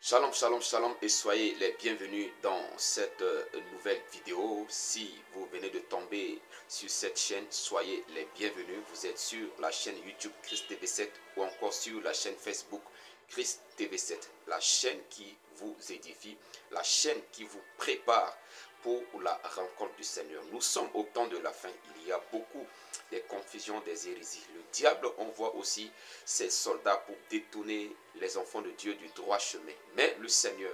Shalom, shalom, shalom et soyez les bienvenus dans cette nouvelle vidéo. Si vous venez de tomber sur cette chaîne, soyez les bienvenus. Vous êtes sur la chaîne YouTube Christ TV7 ou encore sur la chaîne Facebook Christ TV7. La chaîne qui vous édifie, la chaîne qui vous prépare pour la rencontre du Seigneur. Nous sommes au temps de la fin. Il y a beaucoup de confusions, des hérésies. Le diable envoie aussi ses soldats pour détourner les enfants de Dieu du droit chemin. Mais le Seigneur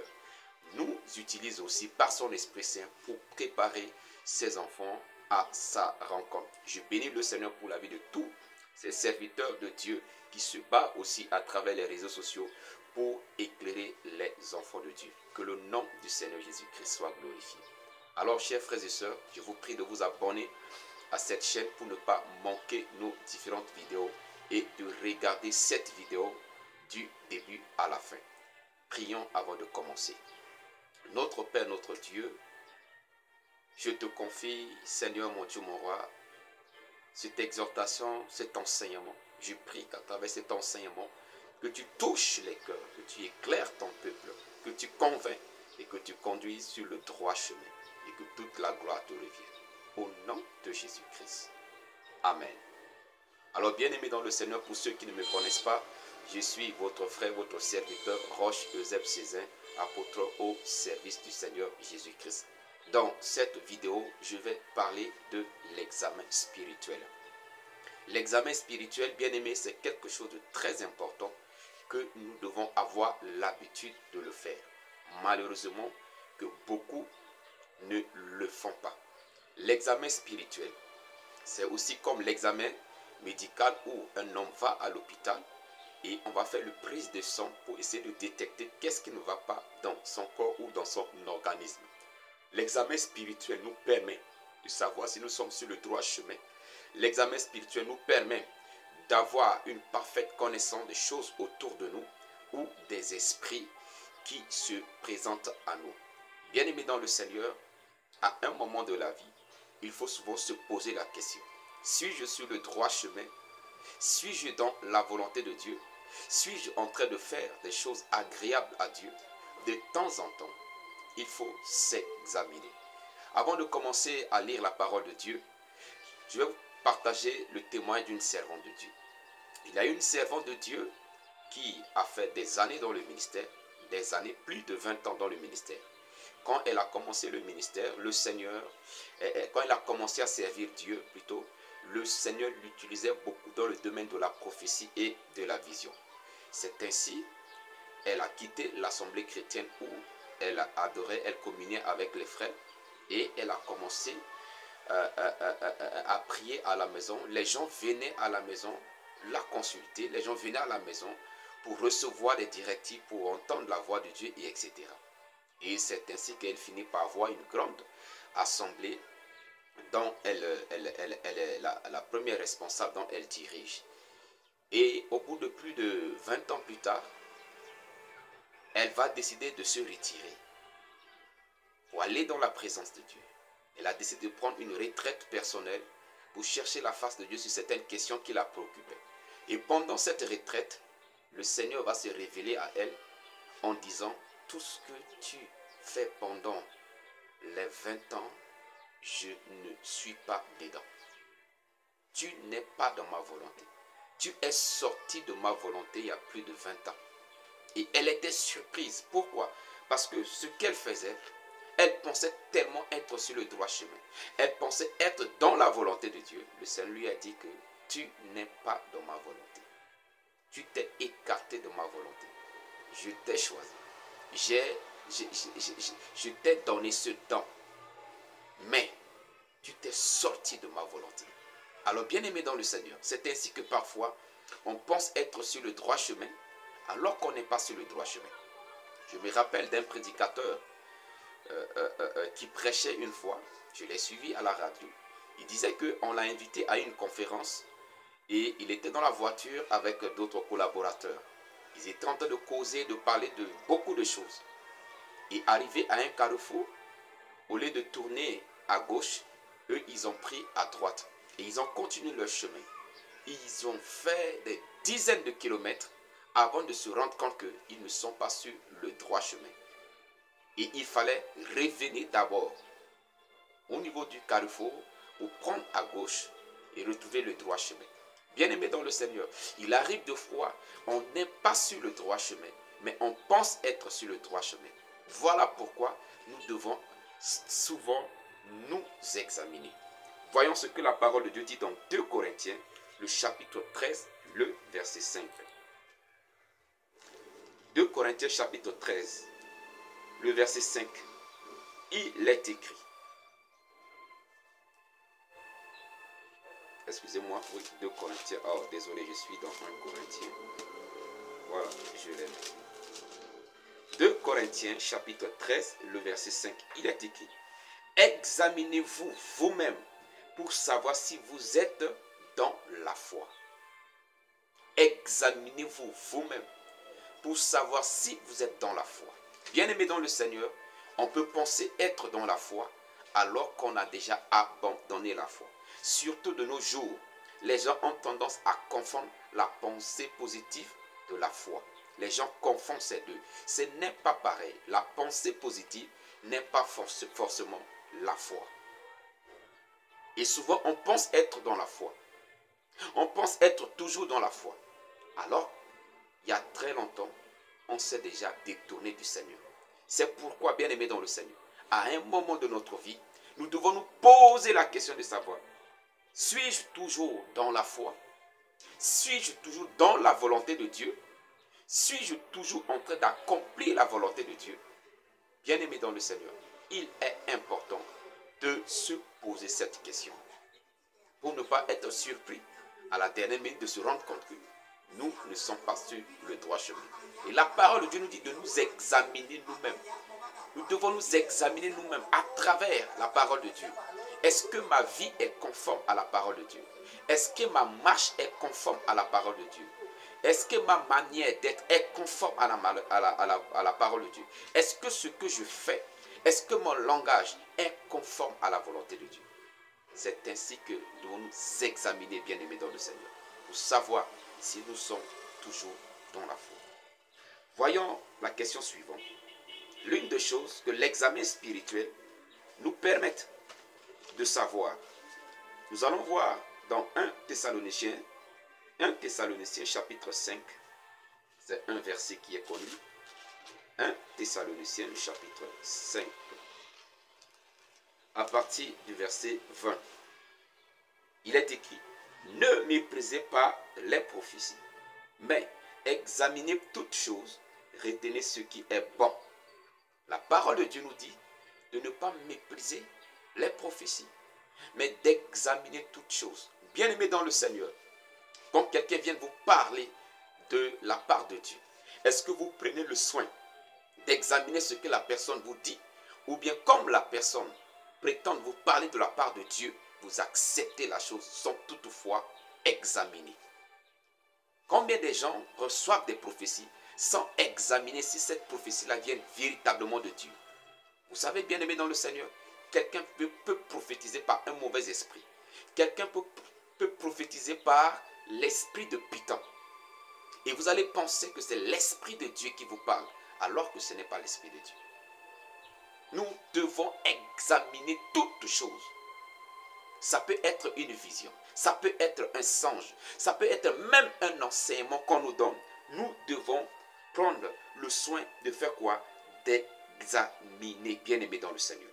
nous utilise aussi par son Esprit Saint pour préparer ses enfants à sa rencontre. Je bénis le Seigneur pour la vie de tous ces serviteurs de Dieu qui se battent aussi à travers les réseaux sociaux pour éclairer les enfants de Dieu. Que le nom du Seigneur Jésus-Christ soit glorifié. Alors, chers frères et sœurs, je vous prie de vous abonner à cette chaîne pour ne pas manquer nos différentes vidéos et de regarder cette vidéo du début à la fin. Prions avant de commencer. Notre Père, notre Dieu, je te confie, Seigneur mon Dieu, mon roi, cette exhortation, cet enseignement. Je prie qu'à travers cet enseignement, que tu touches les cœurs, que tu éclaires ton peuple, que tu convaincs et que tu conduises sur le droit chemin et que toute la gloire te revienne. Au nom de Jésus-Christ. Amen. Alors, bien-aimés dans le Seigneur, pour ceux qui ne me connaissent pas, je suis votre frère, votre serviteur, Roche Eusèbe Cézin, apôtre au service du Seigneur Jésus-Christ. Dans cette vidéo, je vais parler de l'examen spirituel. L'examen spirituel, bien-aimé, c'est quelque chose de très important que nous devons avoir l'habitude de le faire. Malheureusement, que beaucoup ne le font pas. L'examen spirituel, c'est aussi comme l'examen médical où un homme va à l'hôpital et on va faire le prise de sang pour essayer de détecter qu'est-ce qui ne va pas dans son corps ou dans son organisme. L'examen spirituel nous permet de savoir si nous sommes sur le droit chemin. L'examen spirituel nous permet d'avoir une parfaite connaissance des choses autour de nous ou des esprits qui se présentent à nous. Bien-aimés dans le Seigneur, à un moment de la vie, il faut souvent se poser la question. Suis-je sur le droit chemin? Suis-je dans la volonté de Dieu? Suis-je en train de faire des choses agréables à Dieu? De temps en temps, il faut s'examiner. Avant de commencer à lire la parole de Dieu, je vais vous partager le témoignage d'une servante de Dieu. Il y a une servante de Dieu qui a fait des années dans le ministère, des années, plus de 20 ans dans le ministère. Quand elle a commencé le ministère, le Seigneur, quand elle a commencé à servir Dieu plutôt, le Seigneur l'utilisait beaucoup dans le domaine de la prophétie et de la vision. C'est ainsi, elle a quitté l'assemblée chrétienne où elle adorait, elle communiait avec les frères et elle a commencé à prier à la maison. Les gens venaient à la maison la consulter, les gens venaient à la maison pour recevoir des directives, pour entendre la voix de Dieu, et etc. Et c'est ainsi qu'elle finit par avoir une grande assemblée dont elle est la première responsable, dont elle dirige. Et au bout de plus de 20 ans plus tard, elle va décider de se retirer pour aller dans la présence de Dieu. Elle a décidé de prendre une retraite personnelle pour chercher la face de Dieu sur certaines questions qui la préoccupaient. Et pendant cette retraite, le Seigneur va se révéler à elle en disant: tout ce que tu fais pendant les 20 ans, je ne suis pas dedans. Tu n'es pas dans ma volonté. Tu es sorti de ma volonté il y a plus de 20 ans. Et elle était surprise. Pourquoi? Parce que ce qu'elle faisait, elle pensait tellement être sur le droit chemin. Elle pensait être dans la volonté de Dieu. Le Seigneur lui a dit que tu n'es pas dans ma volonté. Tu t'es écarté de ma volonté. Je t'ai choisi. Je t'ai donné ce don. Mais tu t'es sorti de ma volonté. Alors, bien-aimé dans le Seigneur, c'est ainsi que parfois, on pense être sur le droit chemin, alors qu'on n'est pas sur le droit chemin. Je me rappelle d'un prédicateur qui prêchait une fois, je l'ai suivi à la radio. Il disait qu'on l'a invité à une conférence et il était dans la voiture avec d'autres collaborateurs. Ils étaient en train de causer, de parler de beaucoup de choses. Et arrivé à un carrefour, au lieu de tourner à gauche, eux, ils ont pris à droite. Et ils ont continué leur chemin. Ils ont fait des dizaines de kilomètres avant de se rendre compte qu'ils ne sont pas sur le droit chemin. Et il fallait revenir d'abord au niveau du carrefour pour prendre à gauche et retrouver le droit chemin. Bien-aimés dans le Seigneur, il arrive de fois, on n'est pas sur le droit chemin, mais on pense être sur le droit chemin. Voilà pourquoi nous devons souvent nous examiner. Voyons ce que la parole de Dieu dit dans 2 Corinthiens, le chapitre 13, le verset 5. 2 Corinthiens chapitre 13, le verset 5. Il est écrit. Excusez-moi, oui, 2 Corinthiens. Oh, désolé, je suis dans 1 Corinthiens. Voilà, je l'ai mis. 2 Corinthiens chapitre 13, le verset 5. Il est écrit. Examinez-vous vous-même pour savoir si vous êtes dans la foi. Examinez-vous vous-même pour savoir si vous êtes dans la foi. Bien-aimés dans le Seigneur, on peut penser être dans la foi alors qu'on a déjà abandonné la foi. Surtout de nos jours, les gens ont tendance à confondre la pensée positive de la foi. Les gens confondent ces deux. Ce n'est pas pareil. La pensée positive n'est pas forcément la foi. Et souvent, on pense être dans la foi. On pense être toujours dans la foi. Alors, il y a très longtemps, on s'est déjà détourné du Seigneur. C'est pourquoi, bien aimé dans le Seigneur, à un moment de notre vie, nous devons nous poser la question de savoir, suis-je toujours dans la foi? Suis-je toujours dans la volonté de Dieu? Suis-je toujours en train d'accomplir la volonté de Dieu? Bien aimé dans le Seigneur, il est important de se poser cette question pour ne pas être surpris à la dernière minute de se rendre compte que nous ne sommes pas sur le droit chemin. Et la parole de Dieu nous dit de nous examiner nous-mêmes. Nous devons nous examiner nous-mêmes à travers la parole de Dieu. Est-ce que ma vie est conforme à la parole de Dieu? Est-ce que ma marche est conforme à la parole de Dieu? Est-ce que ma manière d'être est conforme à la parole de Dieu? Est-ce que ce que je fais, est-ce que mon langage est conforme à la volonté de Dieu? C'est ainsi que nous devons nous examiner, bien-aimés dans le Seigneur, pour savoir si nous sommes toujours dans la foi. Voyons la question suivante. L'une des choses que l'examen spirituel nous permet de savoir, nous allons voir dans 1 Thessaloniciens chapitre 5, c'est un verset qui est connu. 1 Thessaloniciens chapitre 5, à partir du verset 20. Il est écrit, ne méprisez pas les prophéties, mais examinez toutes choses, retenez ce qui est bon. La parole de Dieu nous dit de ne pas mépriser les prophéties, mais d'examiner toutes choses. Bien-aimés dans le Seigneur, quand quelqu'un vient vous parler de la part de Dieu, est-ce que vous prenez le soin d'examiner ce que la personne vous dit, ou bien comme la personne prétend vous parler de la part de Dieu, vous acceptez la chose sans toutefois examiner? Combien de gens reçoivent des prophéties sans examiner si cette prophétie-là vient véritablement de Dieu? Vous savez, bien aimé dans le Seigneur, quelqu'un peut prophétiser par un mauvais esprit. Quelqu'un peut prophétiser par l'esprit de Python. Et vous allez penser que c'est l'esprit de Dieu qui vous parle, alors que ce n'est pas l'esprit de Dieu. Nous devons examiner toutes choses. Ça peut être une vision, ça peut être un songe, ça peut être même un enseignement qu'on nous donne. Nous devons prendre le soin de faire quoi? D'examiner, bien-aimé dans le Seigneur.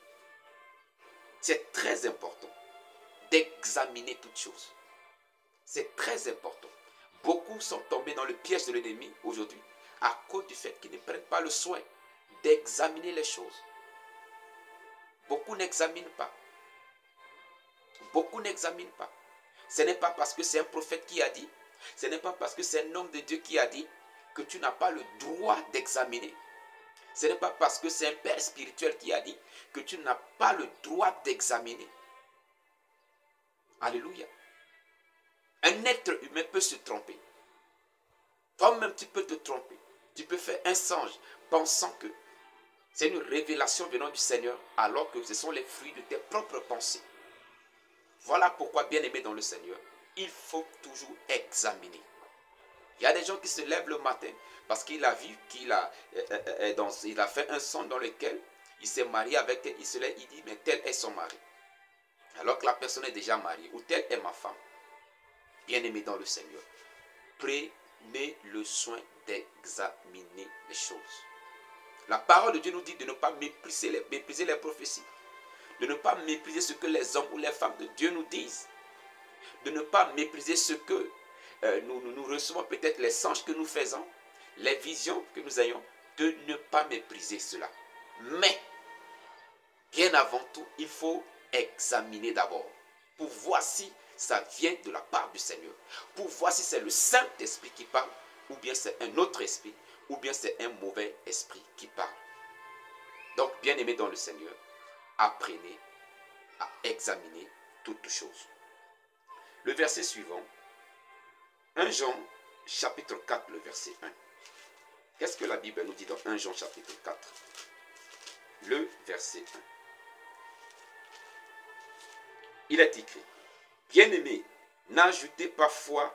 C'est très important d'examiner toutes choses. C'est très important. Beaucoup sont tombés dans le piège de l'ennemi aujourd'hui à cause du fait qu'ils ne prennent pas le soin d'examiner les choses. Beaucoup n'examinent pas. Beaucoup n'examinent pas. Ce n'est pas parce que c'est un prophète qui a dit, ce n'est pas parce que c'est un homme de Dieu qui a dit que tu n'as pas le droit d'examiner. Ce n'est pas parce que c'est un père spirituel qui a dit que tu n'as pas le droit d'examiner. Alléluia. Un être humain peut se tromper. Toi-même, tu peux te tromper. Tu peux faire un songe pensant que c'est une révélation venant du Seigneur, alors que ce sont les fruits de tes propres pensées. Voilà pourquoi, bien-aimé dans le Seigneur, il faut toujours examiner. Il y a des gens qui se lèvent le matin parce qu'il a vu qu'il a, il a fait un son dans lequel il s'est marié avec elle. Il se lève, il dit, mais tel est son mari. Alors que la personne est déjà mariée, ou telle est ma femme. Bien-aimé dans le Seigneur, prenez le soin d'examiner les choses. La parole de Dieu nous dit de ne pas mépriser les prophéties, de ne pas mépriser ce que les hommes ou les femmes de Dieu nous disent, de ne pas mépriser ce que nous recevons, peut-être les songes que nous faisons, les visions que nous ayons, de ne pas mépriser cela. Mais, bien avant tout, il faut examiner d'abord pour voir si ça vient de la part du Seigneur, pour voir si c'est le Saint-Esprit qui parle, ou bien c'est un autre esprit, ou bien c'est un mauvais esprit qui parle. Donc, bien aimé dans le Seigneur, apprenez à examiner toutes choses. Le verset suivant, 1 Jean chapitre 4, le verset 1. Qu'est-ce que la Bible nous dit dans 1 Jean chapitre 4? Le verset 1. Il est écrit, bien-aimés, n'ajoutez pas foi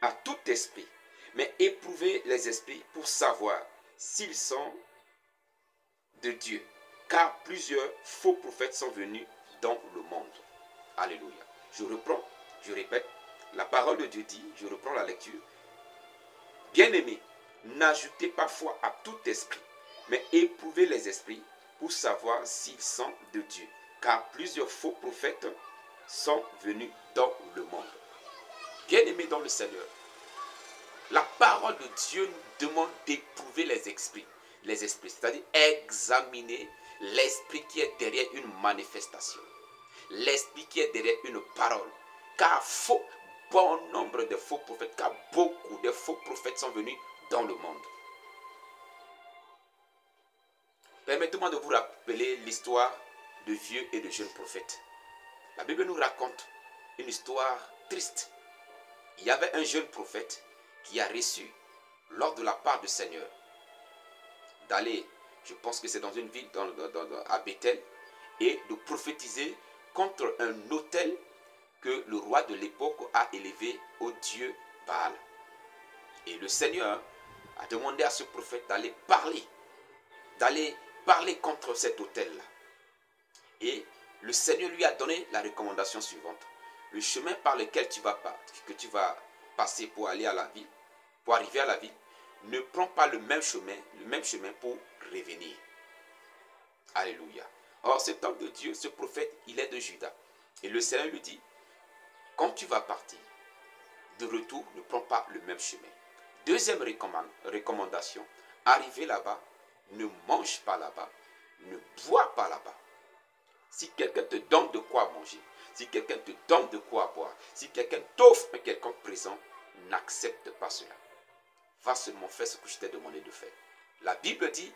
à tout esprit, mais éprouvez les esprits pour savoir s'ils sont de Dieu. Car plusieurs faux prophètes sont venus dans le monde. Alléluia. Je reprends, je répète, la parole de Dieu dit, je reprends la lecture. Bien-aimés, n'ajoutez pas foi à tout esprit, mais éprouvez les esprits pour savoir s'ils sont de Dieu. Car plusieurs faux prophètes sont venus dans le monde. Bien-aimés dans le Seigneur, la parole de Dieu nous demande d'éprouver les esprits, c'est-à-dire examiner l'esprit qui est derrière une manifestation, l'esprit qui est derrière une parole. Car bon nombre de faux prophètes, car beaucoup de faux prophètes sont venus dans le monde. Permettez-moi de vous rappeler l'histoire de vieux et de jeunes prophètes. La Bible nous raconte une histoire triste. Il y avait un jeune prophète qui a reçu, lors de la part du Seigneur, d'aller, je pense que c'est dans une ville à Bethel, et de prophétiser contre un autel que le roi de l'époque a élevé au dieu Baal. Et le Seigneur a demandé à ce prophète d'aller parler contre cet autel-là. Et le Seigneur lui a donné la recommandation suivante. Le chemin par lequel tu vas passer pour aller à la ville, pour arriver à la ville, ne prends pas le même chemin pour revenir. Alléluia. Or, cet homme de Dieu, ce prophète, il est de Juda. Et le Seigneur lui dit, quand tu vas partir, de retour, ne prends pas le même chemin. Deuxième recommandation, arriver là-bas, ne mange pas là-bas, ne bois pas là-bas. Si quelqu'un te donne de quoi manger, si quelqu'un te donne de quoi boire, si quelqu'un t'offre un quelconque présent, n'accepte pas cela. Va seulement faire ce que je t'ai demandé de faire. La Bible dit,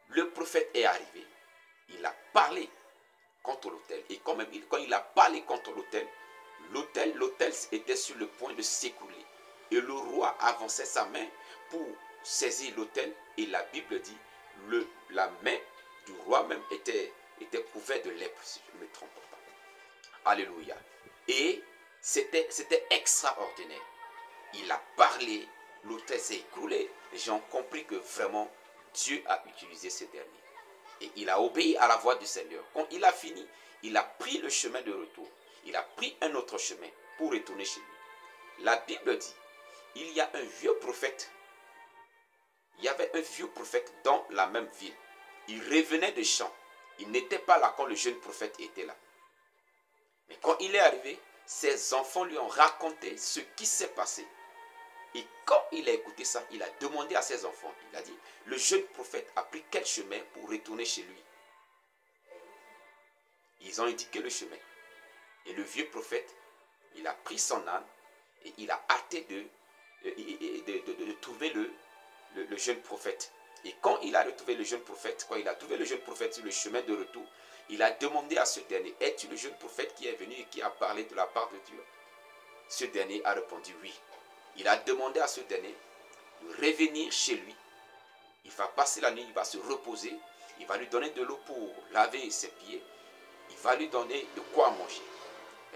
le prophète est arrivé, il a parlé contre l'autel. Et quand il a parlé contre l'autel, l'autel était sur le point de s'écrouler. Et le roi avançait sa main pour saisir l'autel. Et la Bible dit, la main du roi même était couverte de lèpre, si je ne me trompe pas. Alléluia. Et c'était extraordinaire. Il a parlé, l'autel s'est écroulé. Les gens ont compris que vraiment Dieu a utilisé ce dernier. Et il a obéi à la voix du Seigneur. Quand il a fini, il a pris le chemin de retour. Il a pris un autre chemin pour retourner chez lui. La Bible dit, il y a un vieux prophète. Il y avait un vieux prophète dans la même ville. Il revenait de champs. Il n'était pas là quand le jeune prophète était là. Mais quand il est arrivé, ses enfants lui ont raconté ce qui s'est passé. Et quand il a écouté ça, il a demandé à ses enfants, il a dit, le jeune prophète a pris quel chemin pour retourner chez lui? Ils ont indiqué le chemin. Et le vieux prophète, il a pris son âne et il a hâté de trouver le jeune prophète. Et quand il a retrouvé le jeune prophète, sur le chemin de retour, il a demandé à ce dernier, es-tu le jeune prophète qui est venu et qui a parlé de la part de Dieu? Ce dernier a répondu oui. Il a demandé à ce dernier de revenir chez lui. Il va passer la nuit, il va se reposer. Il va lui donner de l'eau pour laver ses pieds. Il va lui donner de quoi manger.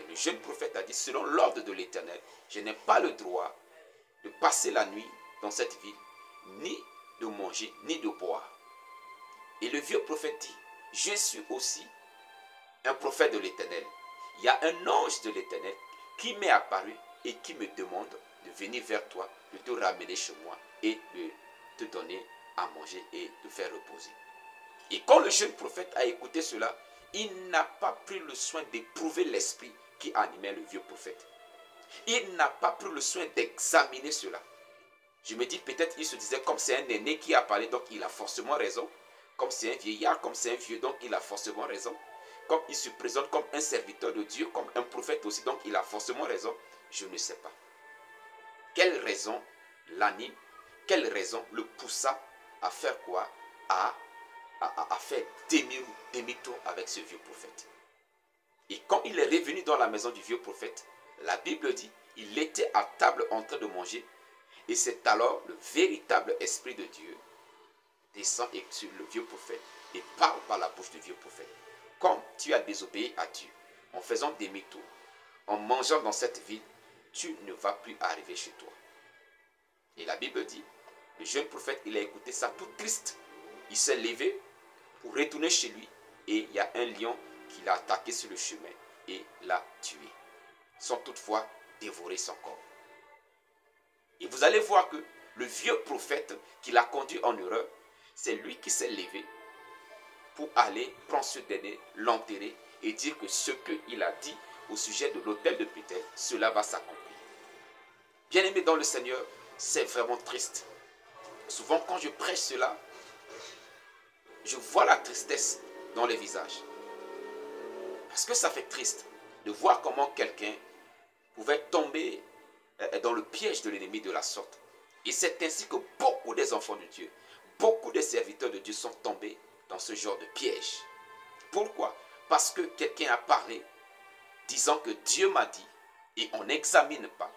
Et le jeune prophète a dit, selon l'ordre de l'Éternel, je n'ai pas le droit de passer la nuit dans cette ville, ni de manger, ni de boire. Et le vieux prophète dit, je suis aussi un prophète de l'Éternel. Il y a un ange de l'Éternel qui m'est apparu et qui me demande de venir vers toi, de te ramener chez moi et de te donner à manger et de faire reposer. Et quand le jeune prophète a écouté cela, il n'a pas pris le soin d'éprouver l'esprit qui animait le vieux prophète. Il n'a pas pris le soin d'examiner cela. Je me dis peut-être il se disait comme c'est un aîné qui a parlé, donc il a forcément raison. Comme c'est un vieillard, comme c'est un vieux, donc il a forcément raison. Comme il se présente comme un serviteur de Dieu, comme un prophète aussi, donc il a forcément raison. Je ne sais pas. Quelle raison l'anime? Quelle raison le poussa à faire quoi? À faire demi-tour avec ce vieux prophète. Et quand il est revenu dans la maison du vieux prophète, la Bible dit, il était à table en train de manger, et c'est alors le véritable esprit de Dieu descend sur le vieux prophète et parle par la bouche du vieux prophète. Comme tu as désobéi à Dieu, en faisant demi-tour, en mangeant dans cette ville, tu ne vas plus arriver chez toi. Et la Bible dit, le jeune prophète, il a écouté ça tout triste. Il s'est levé pour retourner chez lui et il y a un lion qui l'a attaqué sur le chemin et l'a tué, sans toutefois dévorer son corps. Et vous allez voir que le vieux prophète qui l'a conduit en erreur, c'est lui qui s'est levé pour aller prendre ce dernier, l'enterrer et dire que ce qu'il a dit au sujet de l'autel de Bethel, cela va s'accomplir. Bien-aimés dans le Seigneur, c'est vraiment triste. Souvent quand je prêche cela, je vois la tristesse dans les visages. Parce que ça fait triste de voir comment quelqu'un pouvait tomber dans le piège de l'ennemi de la sorte. Et c'est ainsi que beaucoup des enfants de Dieu, beaucoup des serviteurs de Dieu sont tombés dans ce genre de piège. Pourquoi? Parce que quelqu'un a parlé disant que Dieu m'a dit et on n'examine pas.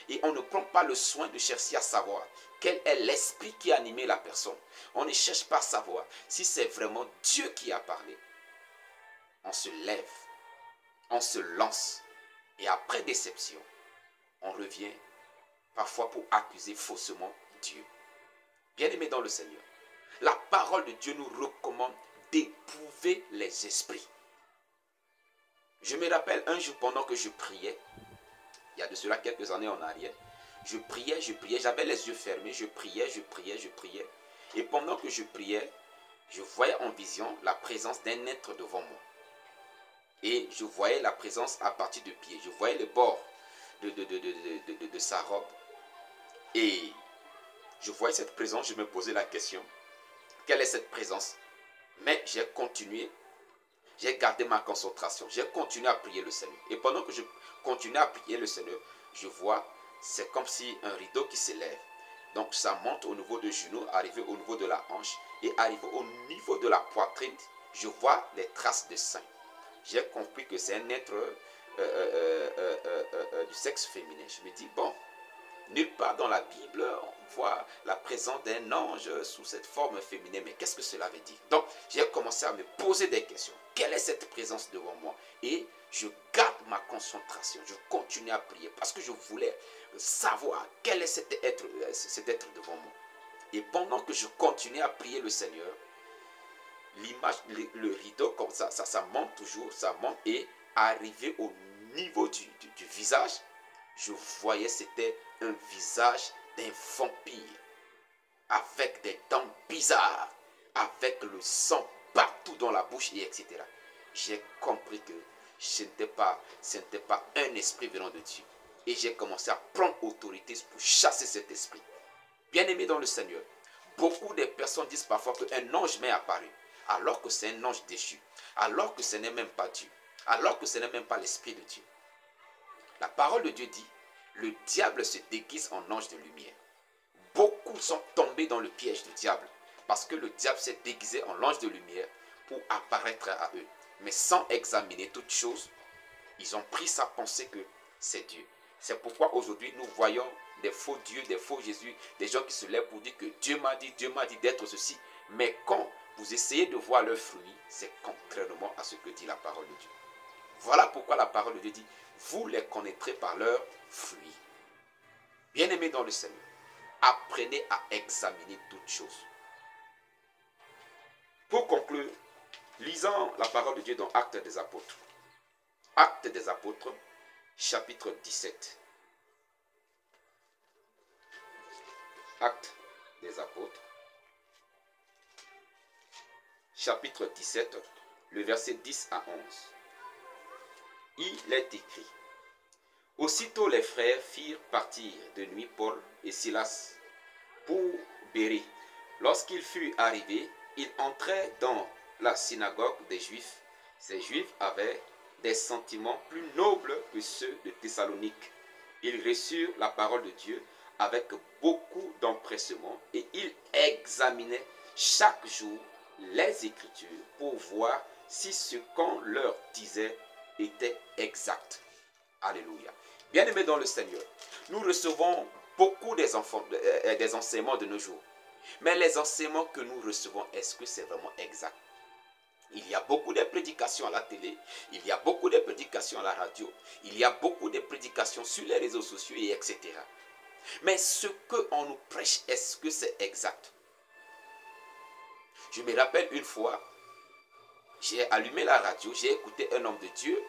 Et on ne prend pas le soin de chercher à savoir quel est l'esprit qui a animé la personne. On ne cherche pas à savoir si c'est vraiment Dieu qui a parlé. On se lève, on se lance. Et après déception, on revient parfois pour accuser faussement Dieu. Bien-aimés dans le Seigneur, la parole de Dieu nous recommande d'éprouver les esprits. Je me rappelle un jour pendant que je priais, il y a de cela quelques années en arrière, je priais, j'avais les yeux fermés, je priais. Et pendant que je priais, je voyais en vision la présence d'un être devant moi. Et je voyais la présence à partir de pied. Je voyais le bord de sa robe. Et je voyais cette présence, je me posais la question, quelle est cette présence? Mais j'ai continué, j'ai gardé ma concentration, j'ai continué à prier le Seigneur. Et pendant que je continuais à prier le Seigneur, je vois, c'est comme si un rideau qui s'élève. Donc ça monte au niveau du genou, arrivé au niveau de la hanche et arrivé au niveau de la poitrine, je vois les traces de sang. J'ai compris que c'est un être du sexe féminin. Je me dis, bon, nulle part dans la Bible, on voit la présence d'un ange sous cette forme féminine. Mais qu'est-ce que cela veut dire? Donc, j'ai commencé à me poser des questions. Quelle est cette présence devant moi? Et je garde ma concentration. Je continue à prier parce que je voulais savoir quel est cet être devant moi. Et pendant que je continuais à prier le Seigneur, l'image, le rideau, comme ça monte toujours, ça monte. Et arrivé au niveau du visage, je voyais c'était un visage d'un vampire avec des dents bizarres, avec le sang partout dans la bouche et etc. J'ai compris que ce n'était pas un esprit venant de Dieu. Et j'ai commencé à prendre autorité pour chasser cet esprit. Bien-aimé dans le Seigneur, beaucoup de personnes disent parfois qu'un ange m'est apparu, alors que c'est un ange déchu, alors que ce n'est même pas Dieu, alors que ce n'est même pas l'esprit de Dieu. La parole de Dieu dit, le diable se déguise en ange de lumière. Beaucoup sont tombés dans le piège du diable parce que le diable s'est déguisé en ange de lumière pour apparaître à eux. Mais sans examiner toutes choses, ils ont pris sa pensée que c'est Dieu. C'est pourquoi aujourd'hui nous voyons des faux dieux, des faux Jésus, des gens qui se lèvent pour dire que Dieu m'a dit d'être ceci. Mais quand vous essayez de voir leurs fruits, c'est contrairement à ce que dit la parole de Dieu. Voilà pourquoi la parole de Dieu dit, vous les connaîtrez par leurs fruits. Bien-aimés dans le Seigneur, apprenez à examiner toutes choses. Pour conclure, lisons la parole de Dieu dans Actes des Apôtres. Actes des Apôtres, chapitre 17. Actes des Apôtres, chapitre 17, le verset 10 à 11. Il est écrit: aussitôt les frères firent partir de nuit Paul et Silas pour Bérée. Lorsqu'il fut arrivé, il entrait dans la synagogue des Juifs. Ces Juifs avaient des sentiments plus nobles que ceux de Thessalonique. Ils reçurent la parole de Dieu avec beaucoup d'empressement et ils examinaient chaque jour les Écritures pour voir si ce qu'on leur disait était exact. Alléluia. Bien-aimés dans le Seigneur, nous recevons beaucoup des enseignements de nos jours. Mais les enseignements que nous recevons, est-ce que c'est vraiment exact? Il y a beaucoup de prédications à la télé, il y a beaucoup de prédications à la radio, il y a beaucoup de prédications sur les réseaux sociaux, et etc. Mais ce qu'on nous prêche, est-ce que c'est exact? Je me rappelle une fois, j'ai allumé la radio, j'ai écouté un homme de Dieu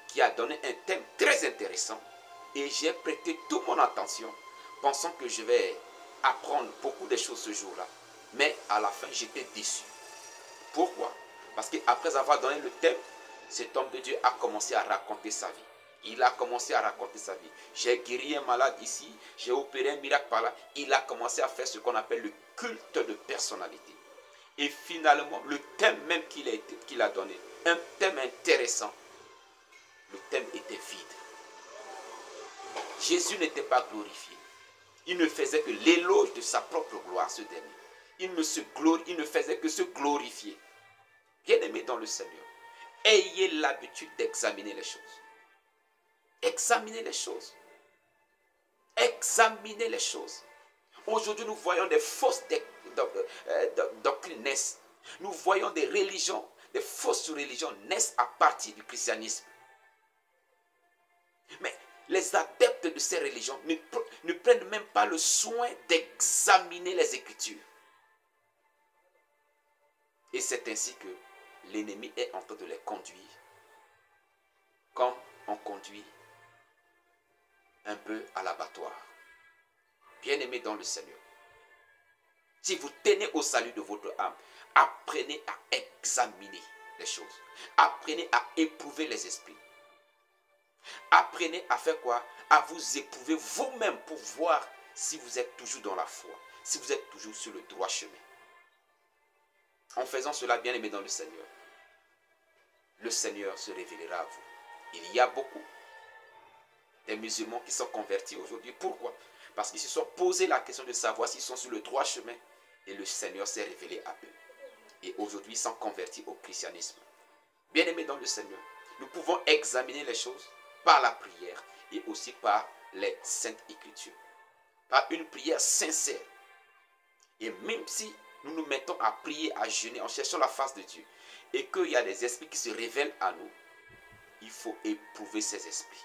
qui a donné un thème très intéressant et j'ai prêté toute mon attention pensant que je vais apprendre beaucoup de choses ce jour-là. Mais à la fin, j'étais déçu. Pourquoi? Parce qu'après avoir donné le thème, cet homme de Dieu a commencé à raconter sa vie. Il a commencé à raconter sa vie. J'ai guéri un malade ici, j'ai opéré un miracle par là. Il a commencé à faire ce qu'on appelle le culte de personnalité. Et finalement, le thème même qu'il a donné, un thème intéressant, le thème était vide. Jésus n'était pas glorifié. Il ne faisait que l'éloge de sa propre gloire, ce dernier. Il ne faisait que se glorifier. Bien-aimés dans le Seigneur, ayez l'habitude d'examiner les choses. Examinez les choses. Examinez les choses. Aujourd'hui, nous voyons des fausses doctrines naissent. Nous voyons des religions, des fausses religions naissent à partir du christianisme. Mais les adeptes de ces religions ne prennent même pas le soin d'examiner les Écritures. Et c'est ainsi que l'ennemi est en train de les conduire comme on conduit un peu à l'abattoir. Bien-aimés dans le Seigneur, si vous tenez au salut de votre âme, apprenez à examiner les choses. Apprenez à éprouver les esprits. Apprenez à faire quoi? À vous éprouver vous-même pour voir si vous êtes toujours dans la foi, si vous êtes toujours sur le droit chemin. En faisant cela, bien-aimés dans le Seigneur se révélera à vous. Il y a beaucoup des musulmans qui sont convertis aujourd'hui. Pourquoi? Parce qu'ils se sont posé la question de savoir s'ils sont sur le droit chemin et le Seigneur s'est révélé à eux. Et aujourd'hui, ils sont convertis au christianisme. Bien-aimés dans le Seigneur, nous pouvons examiner les choses par la prière et aussi par les saintes écritures. Par une prière sincère. Et même si nous nous mettons à prier, à jeûner, en cherchant la face de Dieu, et qu'il y a des esprits qui se révèlent à nous, il faut éprouver ces esprits.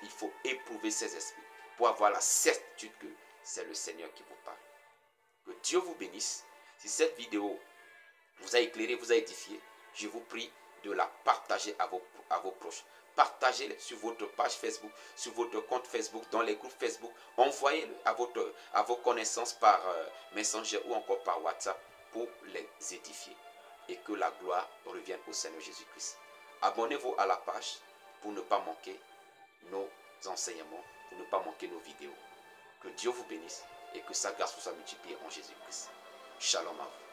Il faut éprouver ces esprits pour avoir la certitude que c'est le Seigneur qui vous parle. Que Dieu vous bénisse. Si cette vidéo vous a éclairé, vous a édifié, je vous prie de la partager à vos proches. Partagez-le sur votre page Facebook, sur votre compte Facebook, dans les groupes Facebook. Envoyez-le à vos connaissances par Messenger ou encore par WhatsApp pour les édifier. Et que la gloire revienne au Seigneur Jésus-Christ. Abonnez-vous à la page pour ne pas manquer nos enseignements, pour ne pas manquer nos vidéos. Que Dieu vous bénisse et que sa grâce vous soit multipliée en Jésus-Christ. Shalom à vous.